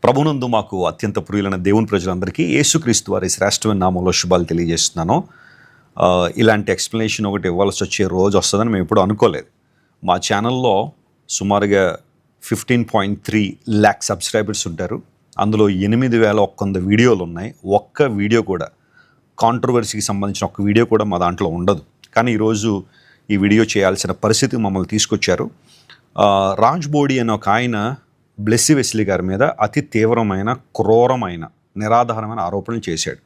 ప్రభునందు మాకు అత్యంత ప్రియులైన దేవుని ప్రజలందరికీ యేసుక్రీస్తు వారి శ్రేష్టమైన నామంలో శుభాలు తెలియజేస్తున్నాను. ఇలాంటి ఎక్స్ప్లెనేషన్ ఒకటి ఇవ్వాల్సి వచ్చే రోజు వస్తుందని మేము ఎప్పుడు అనుకోలేదు. మా ఛానల్లో సుమారుగా 15.3 lakh సబ్స్క్రైబర్స్ ఉంటారు. అందులో 8,100 వీడియోలు ఉన్నాయి. ఒక్క వీడియో కూడా కాంట్రవర్సీకి సంబంధించిన ఒక్క వీడియో కూడా మా దాంట్లో ఉండదు. కానీ ఈరోజు ఈ వీడియో చేయాల్సిన పరిస్థితి మమ్మల్ని తీసుకొచ్చారు. రాజ్ బోడి అనే ఒక ఆయన బ్లెస్సీ వెస్లీ గారి మీద అతి తీవ్రమైన, క్రూరమైన, నిరాధారమైన ఆరోపణలు చేశాడు.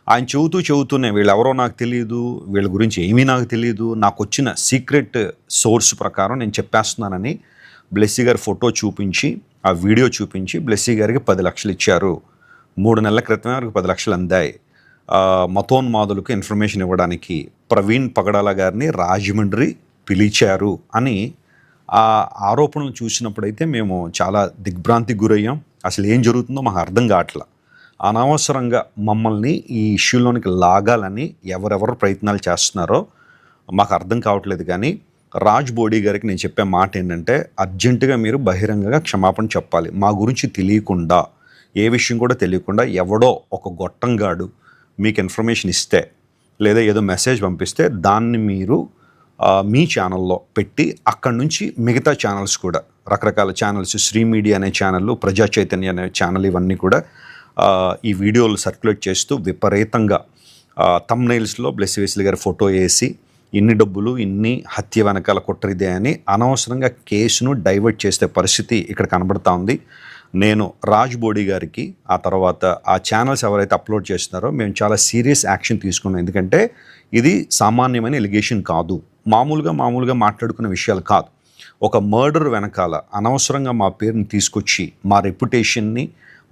ఆయన చెబుతూనే వీళ్ళెవరో నాకు తెలియదు, వీళ్ళ గురించి ఏమీ నాకు తెలియదు, నాకు వచ్చిన సీక్రెట్ సోర్స్ ప్రకారం నేను చెప్పేస్తున్నానని బ్లెస్సీ గారి ఫోటో చూపించి, ఆ వీడియో చూపించి బ్లెస్సీ గారికి 10 లక్షలు ఇచ్చారు. 3 నెలల క్రితమే వరకు 10 లక్షలు అందాయి. మతోన్మాదులకు ఇన్ఫర్మేషన్ ఇవ్వడానికి ప్రవీణ్ పగడాల గారిని రాజమండ్రి పిలిచారు అని ఆ ఆరోపణలు చూసినప్పుడైతే మేము చాలా దిగ్భ్రాంతికి గురయ్యాం. అసలు ఏం జరుగుతుందో మాకు అర్థం కావట్లా. అనవసరంగా మమ్మల్ని ఈ ఇష్యూలోనికి లాగాలని ఎవరెవరు ప్రయత్నాలు చేస్తున్నారో మాకు అర్థం కావట్లేదు. కానీ రాజ్ బోడి గారికి నేను చెప్పే మాట ఏంటంటే, అర్జెంటుగా మీరు బహిరంగంగా క్షమాపణ చెప్పాలి. మా గురించి తెలియకుండా, ఏ విషయం కూడా తెలియకుండా ఎవడో ఒక గొట్టంగాడు మీకు ఇన్ఫర్మేషన్ ఇస్తే లేదా ఏదో మెసేజ్ పంపిస్తే దాన్ని మీరు మీ ఛానల్లో పెట్టి అక్కడి నుంచి మిగతా ఛానల్స్ కూడా, రకరకాల ఛానల్స్, శ్రీ మీడియా అనే ఛానల్, ప్రజా చైతన్య అనే ఛానల్, ఇవన్నీ కూడా ఈ వీడియోలు సర్క్యులేట్ చేస్తూ విపరీతంగా థంబ్నెయిల్స్లో బ్లెస్సీ వెస్లీ గారి ఫోటో వేసి ఇన్ని డబ్బులు, ఇన్ని హత్య వెనకాల కుట్రదే అని అనవసరంగా కేసును డైవర్ట్ చేసే పరిస్థితి ఇక్కడ కనబడతా ఉంది. నేను రాజ్ బోడి గారికి, ఆ తర్వాత ఆ ఛానల్స్ ఎవరైతే అప్లోడ్ చేస్తున్నారో మేము చాలా సీరియస్ యాక్షన్ తీసుకున్నాం. ఎందుకంటే ఇది సామాన్యమైన ఎలిగేషన్ కాదు, మామూలుగా మాట్లాడుకునే విషయాలు కాదు. ఒక మర్డర్ వెనకాల అనవసరంగా మా పేరుని తీసుకొచ్చి మా రెప్యుటేషన్ని,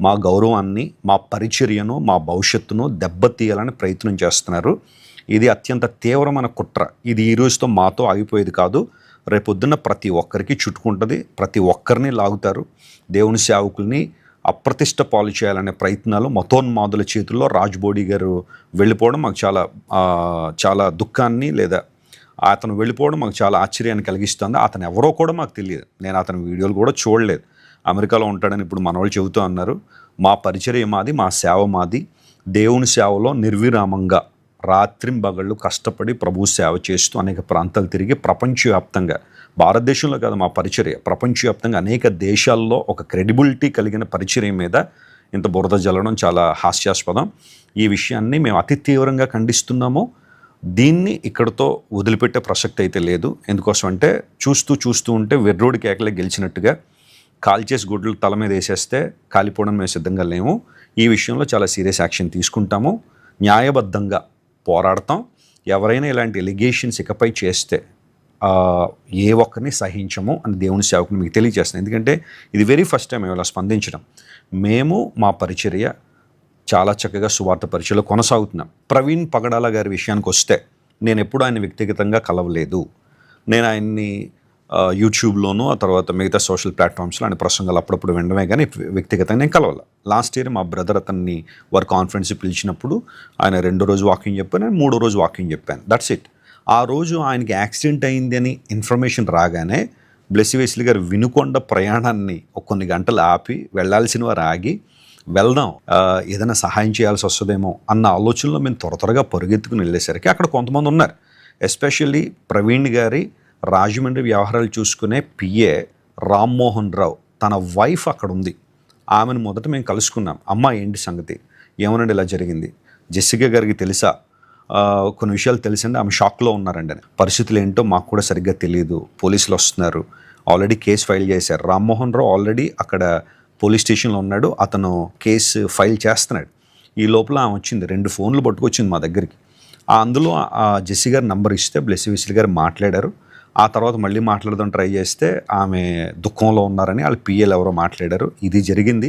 మా గౌరవాన్ని, మా పరిచర్యను, మా భవిష్యత్తును దెబ్బతీయాలని ప్రయత్నం చేస్తున్నారు. ఇది అత్యంత తీవ్రమైన కుట్ర. ఇది ఈ రోజుతో మాతో ఆగిపోయేది కాదు. రేపొద్దున ప్రతి ఒక్కరికి చుట్టుకుంటుంది, ప్రతి ఒక్కరిని లాగుతారు. దేవుని సేవకుల్ని అప్రతిష్ట పాలు చేయాలనే ప్రయత్నాలు మతోన్మాదుల చేతుల్లో రాజ్ బోడి గారు వెళ్ళిపోవడం మాకు చాలా దుఃఖాన్ని, లేదా అతను వెళ్ళిపోవడం మాకు చాలా ఆశ్చర్యాన్ని కలిగిస్తుంది. అతను ఎవరో కూడా మాకు తెలియదు. నేను అతని వీడియోలు కూడా చూడలేదు. అమెరికాలో ఉంటాడని ఇప్పుడు మనవాళ్ళు చెబుతూ అన్నారు. మా పరిచర్య మాది, మా సేవ మాది. దేవుని సేవలో నిర్విరామంగా రాత్రింబగళ్ళు కష్టపడి ప్రభు సేవ చేస్తూ అనేక ప్రాంతాలు తిరిగి ప్రపంచవ్యాప్తంగా, భారతదేశంలో కాదు మా పరిచర్య, ప్రపంచవ్యాప్తంగా అనేక దేశాల్లో ఒక క్రెడిబిలిటీ కలిగిన పరిచర్య మీద ఇంత బురద జల్లడం చాలా హాస్యాస్పదం. ఈ విషయాన్ని మేము అతి తీవ్రంగా ఖండిస్తున్నాము. దీన్ని ఇక్కడతో వదిలిపెట్టే ప్రసక్తి అయితే లేదు. ఎందుకోసం అంటే చూస్తూ ఉంటే వెర్రోడి కేకలే గెలిచినట్టుగా కాల్చేసి గుడ్లు తల మీద వేసేస్తే కాలిపోవడం మేము సిద్ధంగా లేము. ఈ విషయంలో చాలా సీరియస్ యాక్షన్ తీసుకుంటాము, న్యాయబద్ధంగా పోరాడతాం. ఎవరైనా ఇలాంటి ఎలిగేషన్స్ ఇకపై చేస్తే ఏ ఒక్కరిని సహించము అని దేవుని సేవకుని మీకు తెలియజేస్తున్నాను. ఎందుకంటే ఇది వెరీ ఫస్ట్ టైం ఇలా స్పందించడం. మేము మా పరిచర్య చాలా చక్కగా సువార్త పరిచయలో కొనసాగుతున్నాం. ప్రవీణ్ పగడాల గారి విషయానికి వస్తే నేను ఎప్పుడు ఆయన వ్యక్తిగతంగా కలవలేదు. నేను ఆయన్ని యూట్యూబ్లోనూ, ఆ తర్వాత మిగతా సోషల్ ప్లాట్ఫామ్స్లో ఆయన ప్రసంగాలు అప్పుడప్పుడు వినడమే, కానీ వ్యక్తిగతంగా నేను కలవాలి. లాస్ట్ ఇయర్ మా బ్రదర్ అతన్ని వారి కాన్ఫరెన్స్ పిలిచినప్పుడు ఆయన 2వ రోజు వాకింగ్ చెప్పాను, నేను 3వ రోజు వాకింగ్ చెప్పాను. That's it. ఆ రోజు ఆయనకి యాక్సిడెంట్ అయింది అని ఇన్ఫర్మేషన్ రాగానే బ్లెస్సీ వెస్లీ గారు వినుకొండ ప్రయాణాన్ని కొన్ని గంటలు ఆపి, వెళ్ళాల్సిన వారు ఆగి, వెళ్దాం, ఏదైనా సహాయం చేయాల్సి వస్తుందేమో అన్న ఆలోచనలో మేము త్వరగా పరుగెత్తుకుని వెళ్ళేసరికి అక్కడ కొంతమంది ఉన్నారు. ఎస్పెషల్లీ ప్రవీణ్ గారి రాజమండ్రి వ్యవహారాలు చూసుకునే పిఏ రామ్మోహన్ రావు, తన వైఫ్ అక్కడ ఉంది. ఆమెను మొదట మేము కలుసుకున్నాం. అమ్మ ఏంటి సంగతి, ఏమనండి ఇలా జరిగింది, జెస్సికా గారికి తెలుసా, కొన్ని విషయాలు తెలిసింది, ఆమె షాక్లో ఉన్నారండి అని. పరిస్థితులు ఏంటో మాకు కూడా సరిగ్గా తెలియదు, పోలీసులు వస్తున్నారు, ఆల్రెడీ కేసు ఫైల్ చేశారు. రామ్మోహన్ రావు ఆల్రెడీ అక్కడ పోలీస్ స్టేషన్లో ఉన్నాడు, అతను కేసు ఫైల్ చేస్తున్నాడు. ఈ లోపల ఆమె వచ్చింది, 2 ఫోన్లు పట్టుకొచ్చింది మా దగ్గరికి. అందులో ఆ జెస్సీ గారి నంబర్ ఇస్తే బ్లెస్సీ వెస్లీ గారు మాట్లాడారు. ఆ తర్వాత మళ్ళీ మాట్లాడదాం ట్రై చేస్తే ఆమె దుఃఖంలో ఉన్నారని వాళ్ళ పిఏలు ఎవరో మాట్లాడారు. ఇది జరిగింది.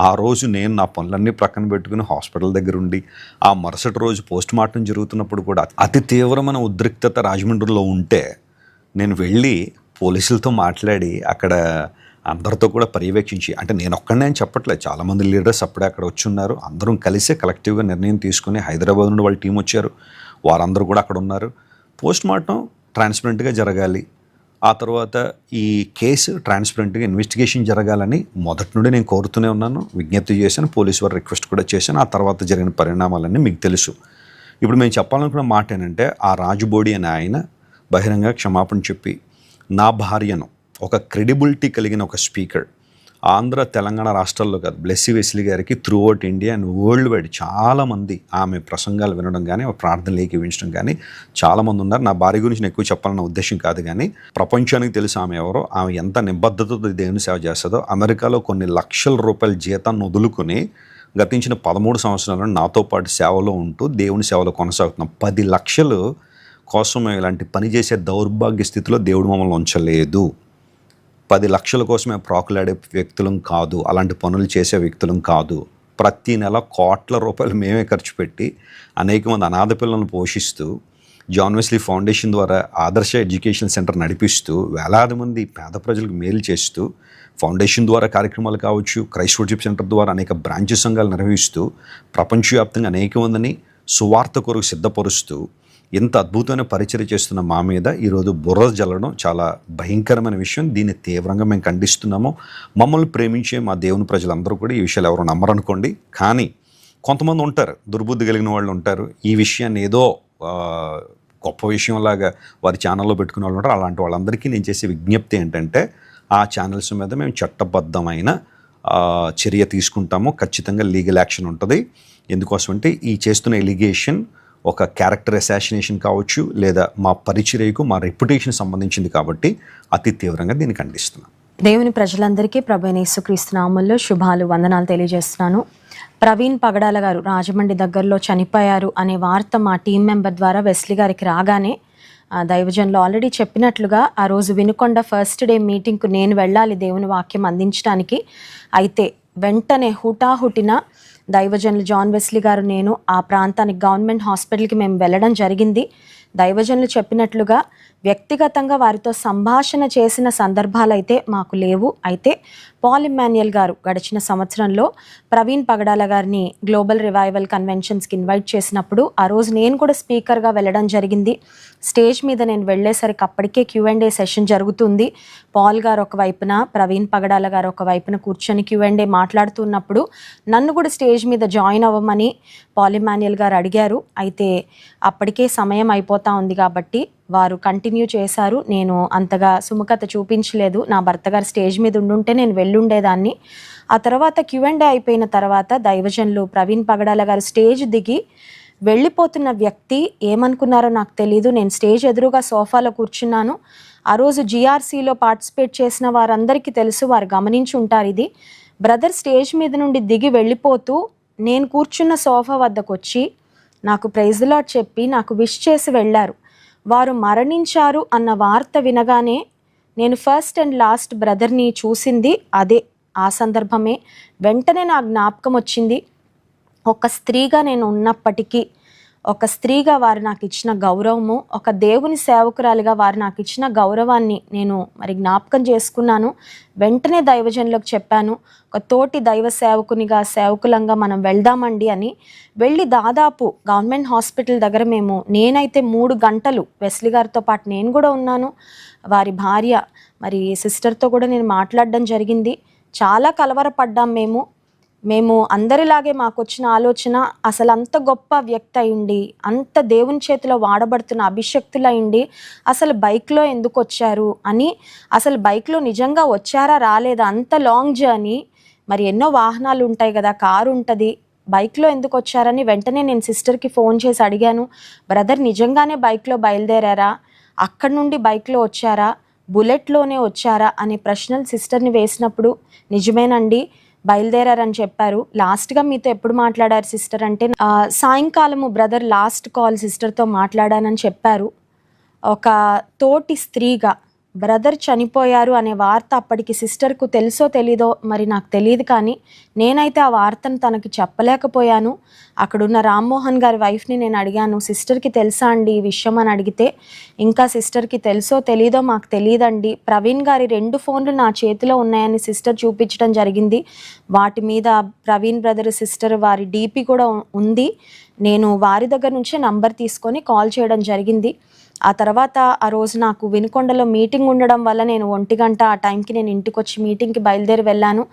ఆ రోజు నేను నా పనులన్నీ ప్రక్కన పెట్టుకుని హాస్పిటల్ దగ్గర ఉండి, ఆ మరుసటి రోజు పోస్ట్ మార్టం జరుగుతున్నప్పుడు కూడా అతి తీవ్రమైన ఉద్రిక్తత రాజమండ్రిలో ఉంటే నేను వెళ్ళి పోలీసులతో మాట్లాడి అక్కడ అందరితో కూడా పర్యవేక్షించి, అంటే నేను ఒక్కడనే అని చెప్పట్లేదు, చాలామంది లీడర్స్ అప్పుడే అక్కడ వచ్చి ఉన్నారు. అందరం కలిసే కలెక్టివ్గా నిర్ణయం తీసుకుని హైదరాబాద్ నుండి వాళ్ళ టీం వచ్చారు, వారందరూ కూడా అక్కడ ఉన్నారు. పోస్ట్ మార్టం ట్రాన్స్పరెంట్గా జరగాలి, ఆ తర్వాత ఈ కేసు ట్రాన్స్పరెంట్గా ఇన్వెస్టిగేషన్ జరగాలని మొదటి నుండి నేను కోరుతూనే ఉన్నాను, విజ్ఞప్తి చేశాను, పోలీసు వారు రిక్వెస్ట్ కూడా చేశాను. ఆ తర్వాత జరిగిన పరిణామాలన్నీ మీకు తెలుసు. ఇప్పుడు మేము చెప్పాలనుకున్న మాట ఏంటంటే, ఆ రాజుబోడి అనే ఆయన బహిరంగ క్షమాపణ చెప్పి, నా భార్యను ఒక క్రెడిబిలిటీ కలిగిన ఒక స్పీకర్, ఆంధ్ర తెలంగాణ రాష్ట్రాల్లో కాదు, బ్లెస్సీ వెస్లీ గారికి through out India and world wide చాలామంది ఆమె ప్రసంగాలు వినడం కానీ ప్రార్థనలు ఏకీవించడం కానీ చాలామంది ఉన్నారు. నా భార్య గురించి నేను ఎక్కువ చెప్పాలన్న ఉద్దేశం కాదు, కానీ ప్రపంచానికి తెలుసు ఆమె ఎవరో, ఆమె ఎంత నిబద్ధతతో దేవుని సేవ చేస్తుందో. అమెరికాలో కొన్ని లక్షల రూపాయల జీతాన్ని వదులుకొని గతించిన 13 సంవత్సరాలను నాతో పాటు సేవలో ఉంటూ దేవుని సేవలో కొనసాగుతున్నాం. 10 లక్షలు కోసం మేము ఇలాంటి పని చేసే దౌర్భాగ్య స్థితిలో దేవుడు మమ్మల్ని ఉంచలేదు. 10 లక్షల కోసమే ప్రాకులాడే వ్యక్తులం కాదు, అలాంటి పనులు చేసే వ్యక్తులం కాదు. ప్రతి నెల కోట్ల రూపాయలు మేమే ఖర్చు పెట్టి అనేక మంది అనాథ పిల్లలను పోషిస్తూ, జాన్ వెస్లీ ఫౌండేషన్ ద్వారా ఆదర్శ ఎడ్యుకేషన్ సెంటర్ నడిపిస్తూ, వేలాది మంది పేద ప్రజలకు మేలు చేస్తూ, ఫౌండేషన్ ద్వారా కార్యక్రమాలు కావచ్చు, క్రైస్ట్ వర్షిప్ సెంటర్ ద్వారా అనేక బ్రాంచ్ సంఘాలు నిర్వహిస్తూ, ప్రపంచవ్యాప్తంగా అనేక మందిని సువార్త కొరకు సిద్ధపరుస్తూ ఎంత అద్భుతమైన పరిచర్య చేస్తున్న మా మీద ఈరోజు బుర్ర జల్లడం చాలా భయంకరమైన విషయం. దీన్ని తీవ్రంగా మేము ఖండిస్తున్నాము. మమ్మల్ని ప్రేమించే మా దేవుని ప్రజలందరూ కూడా ఈ విషయాలు ఎవరు నమ్మరనుకోండి, కానీ కొంతమంది ఉంటారు, దుర్బుద్ధి కలిగిన వాళ్ళు ఉంటారు, ఈ విషయాన్ని ఏదో గొప్ప విషయంలాగా వారి ఛానల్లో పెట్టుకునే వాళ్ళు ఉంటారు. అలాంటి వాళ్ళందరికీ నేను చేసే విజ్ఞప్తి ఏంటంటే, ఆ ఛానల్స్ మీద మేము చట్టబద్ధమైన చర్య తీసుకుంటాము. ఖచ్చితంగా లీగల్ యాక్షన్ ఉంటుంది. ఎందుకోసమంటే ఈ చేస్తున్న ఎలిగేషన్ ఒక క్యారెక్టర్ అసాసినేషన్ కావచ్చు, లేదా మా పరిచర్యకు, మా రెప్యుటేషన్ సంబంధించింది కాబట్టి అతి తీవ్రంగా దీన్ని ఖండిస్తున్నాను. దేవుని ప్రజలందరికీ ప్రభువైన యేసుక్రీస్తు నామములో శుభాలు, వందనాలు తెలియజేస్తున్నాను. ప్రవీణ్ పగడాల గారు రాజమండ్రి దగ్గరలో చనిపోయారు అనే వార్త మా టీం మెంబర్ ద్వారా వెస్లీ గారికి రాగానే, దైవజనులు ఆల్రెడీ చెప్పినట్లుగా ఆ రోజు వినుకొండ ఫస్ట్ డే మీటింగ్కు నేను వెళ్ళాలి దేవుని వాక్యం అందించడానికి. అయితే వెంటనే హుటాహుటిన దైవజనులు జాన్ వెస్లీ గారు, నేను ఆ ప్రాంతానికి గవర్నమెంట్ హాస్పిటల్కి మేము వెళ్ళడం జరిగింది. దైవజనులు చెప్పినట్లుగా వ్యక్తిగతంగా వారితో సంభాషణ చేసిన సందర్భాలైతే మాకు లేవు. అయితే పాల్ ఇమ్మాన్యుయల్ గారు గడిచిన సంవత్సరంలో ప్రవీణ్ పగడాల గారిని గ్లోబల్ రివైవల్ కన్వెన్షన్స్కి ఇన్వైట్ చేసినప్పుడు ఆ రోజు నేను కూడా స్పీకర్గా వెళ్ళడం జరిగింది. స్టేజ్ మీద నేను వెళ్ళేసరికి అప్పటికే Q&A సెషన్ జరుగుతుంది. పాల్ గారు ఒకవైపున, ప్రవీణ్ పగడాల గారు ఒకవైపున కూర్చొని Q&A మాట్లాడుతున్నప్పుడు నన్ను కూడా స్టేజ్ మీద జాయిన్ అవ్వమని పాల్ ఇమ్మాన్యుయల్ గారు అడిగారు. అయితే అప్పటికే సమయం అయిపోతా ఉంది కాబట్టి వారు కంటిన్యూ చేశారు. నేను అంతగా సుముఖత చూపించలేదు. నా భర్త గారు స్టేజ్ మీద ఉండుంటే నేను వెళ్ళుండేదాన్ని. ఆ తర్వాత Q&A అయిపోయిన తర్వాత దైవజనులు ప్రవీణ్ పగడాల గారు స్టేజ్ దిగి వెళ్ళిపోతున్న వ్యక్తి ఏమనుకున్నారో నాకు తెలీదు. నేను స్టేజ్ ఎదురుగా సోఫాలో కూర్చున్నాను. ఆ రోజు GRCలో పార్టిసిపేట్ చేసిన వారందరికీ తెలుసు, వారు గమనించి ఉంటారు ఇది. బ్రదర్ స్టేజ్ మీద నుండి దిగి వెళ్ళిపోతూ నేను కూర్చున్న సోఫా వద్దకు వచ్చి నాకు ప్రైజ్ ది లార్డ్ చెప్పి నాకు విష్ చేసి వెళ్ళారు. వారు మరణించారు అన్న వార్త వినగానే నేను ఫస్ట్ అండ్ లాస్ట్ బ్రదర్ని చూసింది అదే, ఆ సందర్భమే. వెంటనే నా జ్ఞాపకం వచ్చింది. ఒక స్త్రీగా నేను ఉన్నప్పటికీ, ఒక స్త్రీగా వారు నాకు ఇచ్చిన గౌరవము, ఒక దేవుని సేవకురాలిగా వారు నాకు ఇచ్చిన గౌరవాన్ని నేను మరి జ్ఞాపకం చేసుకున్నాను. వెంటనే దైవజనులకు చెప్పాను, ఒక తోటి దైవ సేవకునిగా, సేవకులంగా మనం వెళ్దామండి అని. వెళ్ళి దాదాపు గవర్నమెంట్ హాస్పిటల్ దగ్గర నేనైతే 3 గంటలు వెస్లీ గారితో పాటు నేను కూడా ఉన్నాను. వారి భార్య మరి సిస్టర్తో కూడా నేను మాట్లాడడం జరిగింది. చాలా కలవరపడ్డాం మేము అందరిలాగే మాకు వచ్చిన ఆలోచన, అసలు అంత గొప్ప వ్యక్తి అయ్యుండి, అంత దేవుని చేతిలో వాడబడుతున్న అభిషక్తులు అయ్యుండి అసలు బైక్లో ఎందుకు వచ్చారు అని, అసలు బైక్లో నిజంగా వచ్చారా రాలేదా, అంత లాంగ్ జర్నీ, మరి ఎన్నో వాహనాలు ఉంటాయి కదా, కారు ఉంటుంది, బైక్లో ఎందుకు వచ్చారని వెంటనే నేను సిస్టర్కి ఫోన్ చేసి అడిగాను. బ్రదర్ నిజంగానే బైక్లో బయలుదేరారా, అక్కడి నుండి బైక్లో వచ్చారా, బుల్లెట్లోనే వచ్చారా అనే ప్రశ్నలు సిస్టర్ని వేసినప్పుడు నిజమేనండి బయలుదేరారని చెప్పారు. లాస్ట్గా మీతో ఎప్పుడు మాట్లాడారు సిస్టర్ అంటే, సాయంకాలము బ్రదర్ లాస్ట్ కాల్ సిస్టర్తో మాట్లాడానని చెప్పారు. ఒక తోటి స్త్రీగా బ్రదర్ చనిపోయారు అనే వార్త అప్పటికి సిస్టర్కు తెలుసో తెలీదో మరి నాకు తెలియదు, కానీ నేనైతే ఆ వార్తను తనకి చెప్పలేకపోయాను. అక్కడున్న రామ్మోహన్ గారి వైఫ్ని నేను అడిగాను, సిస్టర్కి తెలుసా అండి ఈ విషయం అని అడిగితే, ఇంకా సిస్టర్కి తెలుసో తెలీదో మాకు తెలియదండి, ప్రవీణ్ గారి 2 ఫోన్లు నా చేతిలో ఉన్నాయని సిస్టర్ చూపించడం జరిగింది. వాటి మీద ప్రవీణ్ బ్రదర్ సిస్టర్ వారి DP కూడా ఉంది. నేను వారి దగ్గర నుంచే నంబర్ తీసుకొని కాల్ చేయడం జరిగింది. ఆ తర్వాత ఆ రోజు నాకు వినుకొండలో మీటింగ్ ఉండడం వల్ల నేను 1 గంట ఆ టైంకి నేను ఇంటికి వచ్చి మీటింగ్కి బయలుదేరి వెళ్ళాను.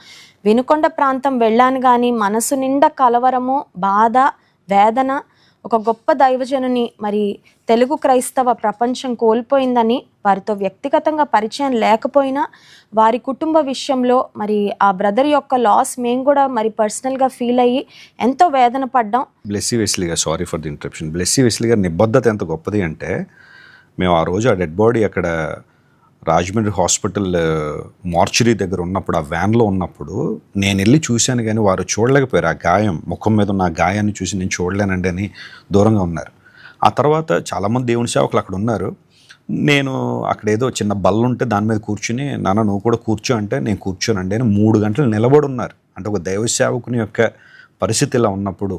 వినుకొండ ప్రాంతం వెళ్ళాను కానీ మనసు నిండా కలవరము, బాధ, వేదన. ఒక గొప్ప దైవజనుని మరి తెలుగు క్రైస్తవ ప్రపంచం కోల్పోయిందని, వారితో వ్యక్తిగతంగా పరిచయం లేకపోయినా వారి కుటుంబ విషయంలో మరి ఆ బ్రదర్ యొక్క లాస్ మేము కూడా మరి పర్సనల్గా ఫీల్ అయ్యి ఎంతో వేదన పడ్డాం. బ్లెస్సీ వెస్లీ గారు, sorry for the interruption. Blessy Wesley గారి నిబద్ధత ఎంత గొప్పది అంటే, మేము ఆ రోజు ఆ డెడ్ బాడీ అక్కడ రాజమండ్రి హాస్పిటల్ మార్చురీ దగ్గర ఉన్నప్పుడు, ఆ వ్యాన్లో ఉన్నప్పుడు నేను వెళ్ళి చూశాను కానీ వారు చూడలేకపోయారు. ఆ గాయం, ముఖం మీద ఉన్న ఆ గాయాన్ని చూసి నేను చూడలేనండి అని దూరంగా ఉన్నారు. ఆ తర్వాత చాలామంది దేవుని సేవకులు అక్కడ ఉన్నారు. నేను అక్కడ ఏదో చిన్న బల్ల ఉంటే దాని మీద కూర్చుని, నాన్న నువ్వు కూడా కూర్చో అంటే నేను కూర్చోనండి అని 3 గంటలు నిలబడి ఉన్నారు. అంటే ఒక దైవ సేవకుని యొక్క పరిస్థితి ఇలా ఉన్నప్పుడు,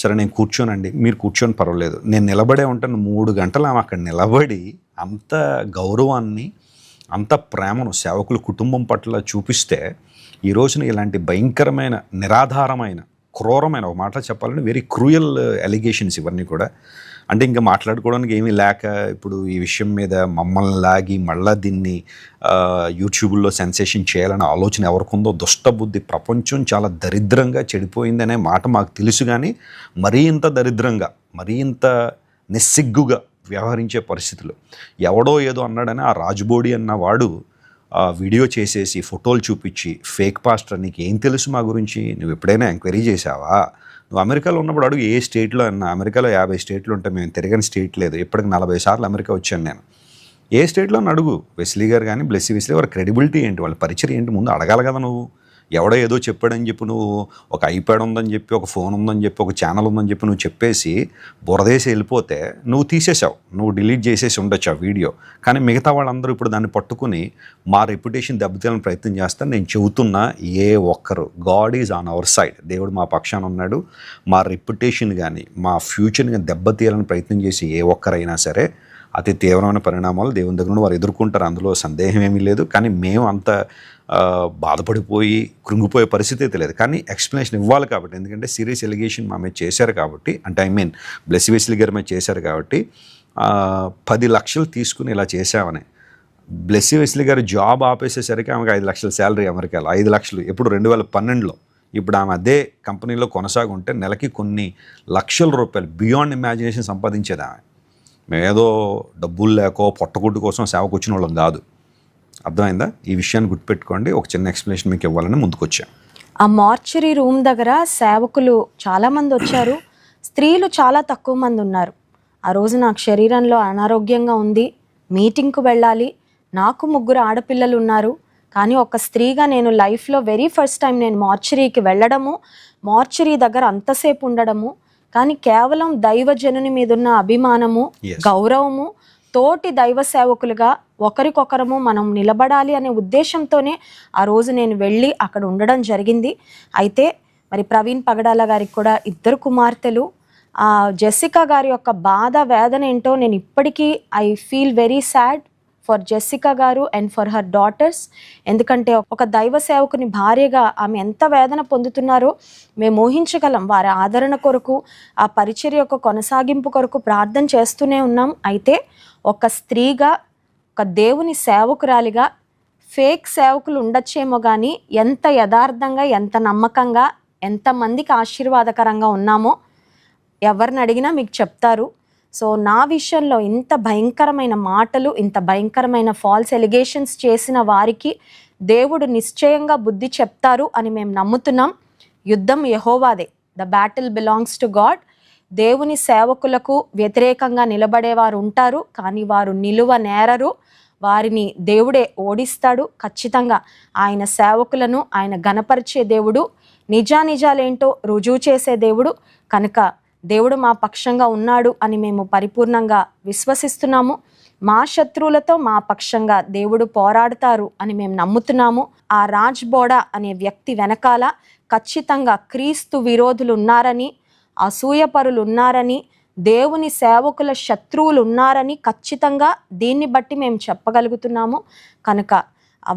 సరే నేను కూర్చోనండి, మీరు కూర్చొని పర్వాలేదు, నేను నిలబడే ఉంటాను. 3 గంటలు ఆమె అక్కడ నిలబడి అంత గౌరవాన్ని, అంత ప్రేమను సేవకుల కుటుంబం పట్ల చూపిస్తే, ఈ రోజున ఇలాంటి భయంకరమైన, నిరాధారమైన, క్రూరమైన, ఒక మాట చెప్పాలంటే వెరీ క్రూయల్ అలిగేషన్స్ ఇవన్నీ కూడా. అంటే ఇంకా మాట్లాడుకోవడానికి ఏమీ లేక ఇప్పుడు ఈ విషయం మీద మమ్మల్ని లాగి మళ్ళా దీన్ని యూట్యూబ్లో సెన్సేషన్ చేయాలనే ఆలోచన ఎవరికుందో, దుష్టబుద్ధి, ప్రపంచం చాలా దరిద్రంగా చెడిపోయిందనే మాట మాకు తెలుసు. కానీ మరీ ఇంత దరిద్రంగా, మరీ ఇంత నిస్సిగ్గుగా వ్యవహరించే పరిస్థితులు. ఎవడో ఏదో అన్నాడని ఆ రాజుబోడి అన్న వాడు వీడియో చేసేసి ఫోటోలు చూపించి, ఫేక్ పాస్టర్ నీకు ఏం తెలుసు మా గురించి, నువ్వు ఎప్పుడైనా ఎంక్వైరీ చేసావా, నువ్వు అమెరికాలో ఉన్నప్పుడు అడుగు ఏ స్టేట్లో అన్నా. అమెరికాలో 50 స్టేట్లు ఉంటాయి, మేము తిరగని స్టేట్ లేదు. ఇప్పటికి 40 సార్లు అమెరికా వచ్చాను నేను. ఏ స్టేట్లో అని అడుగు. వెస్లీ గారు కానీ బ్లెస్సీ వెస్లీ వారి క్రెడిబిలిటీ ఏంటి, వాళ్ళ పరిచయం ఏంటి ముందు అడగాలి కదా. నువ్వు ఎవడో ఏదో చెప్పాడని చెప్పి, నువ్వు ఒక ఐప్యాడ్ ఉందని చెప్పి, ఒక ఫోన్ ఉందని చెప్పి, ఒక ఛానల్ ఉందని చెప్పి నువ్వు చెప్పేసి బురదేసి వెళ్ళిపోతే నువ్వు తీసేసావు, నువ్వు డిలీట్ చేసేసి ఉండొచ్చు ఆ వీడియో. కానీ మిగతా వాళ్ళందరూ ఇప్పుడు దాన్ని పట్టుకుని మా రెప్యుటేషన్ దెబ్బతీయాలని ప్రయత్నం చేస్తాను. నేను చెబుతున్నా, ఏ ఒక్కరు, God is on our side, దేవుడు మా పక్షాన ఉన్నాడు. మా రెప్యుటేషన్ కానీ మా ఫ్యూచర్ని కానీ దెబ్బతీయాలని ప్రయత్నం చేసి ఏ ఒక్కరైనా సరే అతి తీవ్రమైన పరిణామాలు దేవుని దగ్గర వారు ఎదుర్కొంటారు, అందులో సందేహం ఏమీ లేదు. కానీ మేము అంత బాధపడిపోయి కృంగిపోయే పరిస్థితి అయితే లేదు. కానీ ఎక్స్ప్లెనేషన్ ఇవ్వాలి కాబట్టి, ఎందుకంటే సీరియస్ ఎలిగేషన్ మా మీద చేశారు కాబట్టి, అంటే బ్లెస్సీ వెస్లీ గారి మీద చేశారు కాబట్టి 10 లక్షలు తీసుకుని ఇలా చేశామని. బ్లెస్సీ వెస్లీ గారు జాబ్ ఆపేసేసరికి ఆమెకు 5 లక్షల శాలరీ అమెరికాలో. 5 లక్షలు ఎప్పుడు 2012లో. ఇప్పుడు ఆమె అదే కంపెనీలో కొనసాగుంటే నెలకి కొన్ని లక్షల రూపాయలు బియాండ్ ఇమాజినేషన్ సంపాదించేది ఆమె. మేమేదో డబ్బులు లేకో పొట్టగుడ్డు కోసం సేవకు వచ్చిన వాళ్ళం కాదు. అర్థమైందా? ఈ విషయాన్ని గుర్తుపెట్టుకోండి. ఒక చిన్న ఎక్స్ప్లెనేషన్ మీకు ఇవ్వాలని ముందుకు వచ్చాను. ఆ మార్చరీ రూమ్ దగ్గర సేవకులు చాలామంది వచ్చారు, స్త్రీలు చాలా తక్కువ మంది ఉన్నారు. ఆ రోజు నాకు శరీరంలో అనారోగ్యంగా ఉంది, మీటింగ్కు వెళ్ళాలి, నాకు 3 ఆడపిల్లలు ఉన్నారు. కానీ ఒక స్త్రీగా నేను లైఫ్లో వెరీ ఫస్ట్ టైం నేను మార్చరీకి వెళ్ళడము, మార్చరీ దగ్గర అంతసేపు ఉండడము, కానీ కేవలం దైవజనుని మీద ఉన్న అభిమానము, గౌరవము, తోటి దైవ సేవకులుగా ఒకరికొకరము మనం నిలబడాలి అనే ఉద్దేశంతోనే ఆ రోజు నేను వెళ్ళి అక్కడ ఉండడం జరిగింది. అయితే మరి ప్రవీణ్ పగడాల గారికి కూడా 2 కుమార్తెలు. జెసికా గారి యొక్క బాధ, వేదన ఏంటో నేను ఇప్పటికీ I feel very sad for Jessica గారు అండ్ ఫర్ హర్ డాటర్స్. ఎందుకంటే ఒక దైవ సేవకుని భార్యగా ఆమె ఎంత వేదన పొందుతున్నారో మేము ఊహించగలం. వారి ఆదరణ కొరకు, ఆ పరిచర్య యొక్క కొనసాగింపు కొరకు ప్రార్థన చేస్తూనే ఉన్నాం. అయితే ఒక స్త్రీగా, ఒక దేవుని సేవకురాలిగా, ఫేక్ సేవకులు ఉండొచ్చేమో కానీ ఎంత యథార్థంగా, ఎంత నమ్మకంగా, ఎంతమందికి ఆశీర్వాదకరంగా ఉన్నామో ఎవరిని అడిగినా మీకు చెప్తారు. సో నా విషయంలో ఇంత భయంకరమైన మాటలు, ఇంత భయంకరమైన ఫాల్స్ ఎలిగేషన్స్ చేసిన వారికి దేవుడు నిశ్చయంగా బుద్ధి చెప్తారు అని మేము నమ్ముతున్నాం. యుద్ధం యెహోవాదే, the battle belongs to God. దేవుని సేవకులకు వ్యతిరేకంగా నిలబడేవారు ఉంటారు, కానీ వారు నిలువ నేరరు. వారిని దేవుడే ఓడిస్తాడు ఖచ్చితంగా. ఆయన సేవకులను ఆయన గణపరిచే దేవుడు, నిజానిజాలేంటో రుజువు చేసే దేవుడు. కనుక దేవుడు మా పక్షంగా ఉన్నాడు అని మేము పరిపూర్ణంగా విశ్వసిస్తున్నాము. మా శత్రువులతో మా పక్షంగా దేవుడు పోరాడతారు అని మేము నమ్ముతున్నాము. ఆ రాజ్ బోడా అనే వ్యక్తి వెనకాల ఖచ్చితంగా క్రీస్తు విరోధులు ఉన్నారని, అసూయపరులు ఉన్నారని, దేవుని సేవకుల శత్రువులు ఉన్నారని ఖచ్చితంగా దీన్ని బట్టి మేము చెప్పగలుగుతున్నాము. కనుక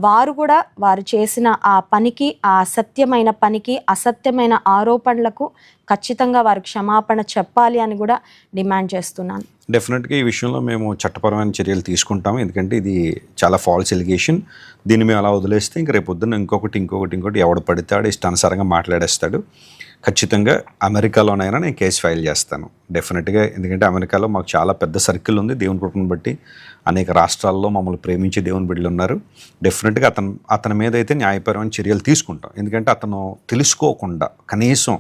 వారు కూడా వారు చేసిన ఆ పనికి, ఆ అసత్యమైన పనికి, అసత్యమైన ఆరోపణలకు ఖచ్చితంగా వారు క్షమాపణ చెప్పాలి అని కూడా డిమాండ్ చేస్తున్నాను. డెఫినెట్గా ఈ విషయంలో మేము చట్టపరమైన చర్యలు తీసుకుంటాము. ఎందుకంటే ఇది చాలా ఫాల్స్ ఎలిగేషన్. దీన్ని మేము అలా వదిలేస్తే ఇంక రేపు పొద్దున్న ఇంకొకటి ఎవడు పడితే ఇష్టానుసారంగా మాట్లాడేస్తాడు. ఖచ్చితంగా అమెరికాలోనైనా నేను కేసు ఫైల్ చేస్తాను డెఫినెట్గా. ఎందుకంటే అమెరికాలో మాకు చాలా పెద్ద సర్కిల్ ఉంది. దేవుని కృపను బట్టి అనేక రాష్ట్రాల్లో మమ్మల్ని ప్రేమించే దేవుని బిడ్డలు ఉన్నారు. డెఫినెట్గా అతని మీద అయితే న్యాయపరమైన చర్యలు తీసుకుంటాం. ఎందుకంటే అతను తెలుసుకోకుండా, కనీసం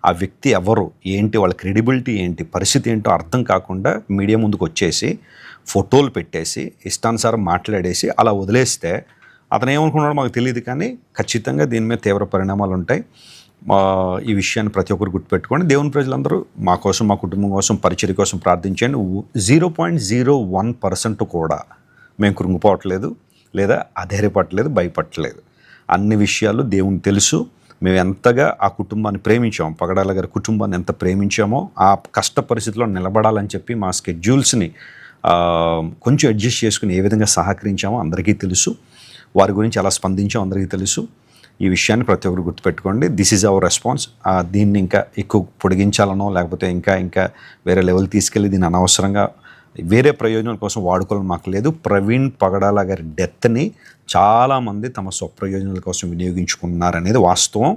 ఆ వ్యక్తి ఎవరు, ఏంటి, వాళ్ళ క్రెడిబిలిటీ ఏంటి, పరిస్థితి ఏంటో అర్థం కాకుండా మీడియా ముందుకు వచ్చేసి ఫోటోలు పెట్టేసి ఇష్టానుసారం మాట్లాడేసి అలా వదిలేస్తే అతను ఏమనుకున్నాడో మాకు తెలియదు. కానీ ఖచ్చితంగా దీని మీద తీవ్ర పరిణామాలు ఉంటాయి. ఈ విషయాన్ని ప్రతి ఒక్కరు గుర్తుపెట్టుకోండి. దేవుని ప్రజలందరూ మా కోసం, మా కుటుంబం కోసం, పరిచర్య కోసం ప్రార్థించండి. 0.01% కూడా మేము కృంగిపోవట్లేదు, లేదా అధైర్యపడలేదు, భయపడలేదు. అన్ని విషయాలు దేవునికి తెలుసు. మేము ఎంతగా ఆ కుటుంబాన్ని ప్రేమించామో, పగడాల గారి కుటుంబాన్ని ఎంత ప్రేమించామో, ఆ కష్ట పరిస్థితిలో నిలబడాలని చెప్పి మా స్కెడ్యూల్స్ని కొంచెం అడ్జస్ట్ చేసుకుని ఏ విధంగా సహకరించామో అందరికీ తెలుసు. వారి గురించి ఎలా స్పందించామో అందరికీ తెలుసు. ఈ విషయాన్ని ప్రతి ఒక్కరు గుర్తుపెట్టుకోండి. This is our response. దీన్ని ఇంకా ఎక్కువ పొడిగించాలనో, లేకపోతే ఇంకా వేరే లెవెల్ తీసుకెళ్ళి దీన్ని అనవసరంగా వేరే ప్రయోజనాల కోసం వాడుకోవాలని మాకు లేదు. ప్రవీణ్ పగడాల గారి డెత్ని చాలామంది తమ స్వప్రయోజనాల కోసం వినియోగించుకున్నారనేది వాస్తవం.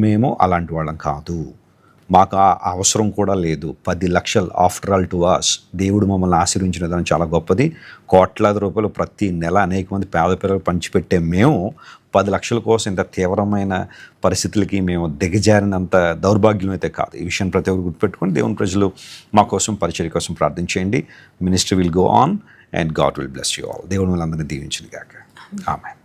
మేము అలాంటి వాళ్ళం కాదు. మాకు ఆ అవసరం కూడా లేదు. 10 లక్షలు ఆఫ్టర్ ఆల్ టు అస్. దేవుడు మమ్మల్ని ఆశీర్వించిన విధానం చాలా గొప్పది. కోట్లాది రూపాయలు ప్రతి నెల అనేక మంది పేద పిల్లలు పంచిపెట్టే మేము 10 లక్షల కోసం ఇంత తీవ్రమైన పరిస్థితులకి మేము దిగజారినంత దౌర్భాగ్యం అయితే కాదు. ఈ విషయాన్ని ప్రతి ఒక్కరు గుర్తుపెట్టుకొని దేవుని ప్రజలు మా కోసం, పరిచర్య కోసం ప్రార్థించేయండి. Ministry will go on and God will bless you all. దేవుడు మిమ్మల్ని అందరినీ దీవించును గాక. ఆమేన్.